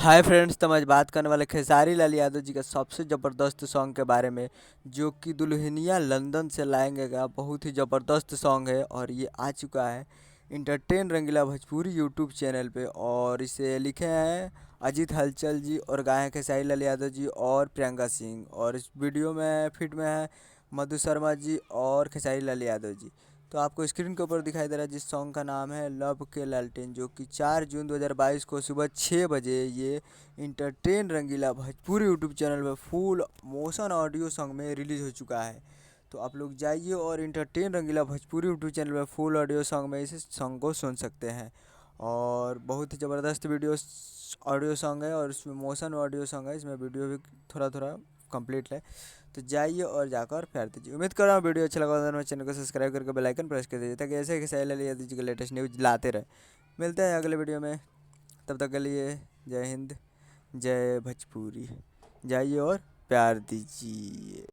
Hi friends, तो मैं आज बात करने वाले खेसारी लाल यादव जी का सबसे ज़बरदस्त सॉन्ग के बारे में, जो कि दुल्हनिया लंदन से लाएंगे का बहुत ही ज़बरदस्त सॉन्ग है। और ये आ चुका है इंटरटेन रंगीला भोजपुरी यूट्यूब चैनल पे। और इसे लिखे हैं अजीत हलचल जी और गाए हैं खेसारी लाल यादव जी और प्रियंका सिंह। और इस वीडियो में फिट में है मधु शर्मा जी और खेसारी लाल यादव जी। तो आपको स्क्रीन के ऊपर दिखाई दे रहा है जिस सॉन्ग का नाम है लव के लालटेन, जो कि 4 जून 2022 को सुबह 6 बजे ये इंटरटेन रंगीला भोजपुरी यूट्यूब चैनल पर फुल मोशन ऑडियो सॉन्ग में रिलीज़ हो चुका है। तो आप लोग जाइए और इंटरटेन रंगीला भोजपुरी यूट्यूब चैनल पर फुल ऑडियो सॉन्ग में इस सॉन्ग को सुन सकते हैं। और बहुत ही ज़बरदस्त वीडियो ऑडियो सॉन्ग है और इसमें मोशन ऑडियो सॉन्ग है, इसमें वीडियो भी थोड़ा थोड़ा कंप्लीट है। तो जाइए और जाकर प्यार दीजिए। उम्मीद कर रहा हूँ वीडियो अच्छा लगा, तो मेरे चैनल को सब्सक्राइब करके बेल आइकन प्रेस कर दीजिए, ताकि ऐसे खेसारी लाल यादव जी के लेटेस्ट न्यूज़ लाते रहे। मिलते हैं अगले वीडियो में, तब तक के लिए जय हिंद, जय भोजपुरी। जाइए और प्यार दीजिए।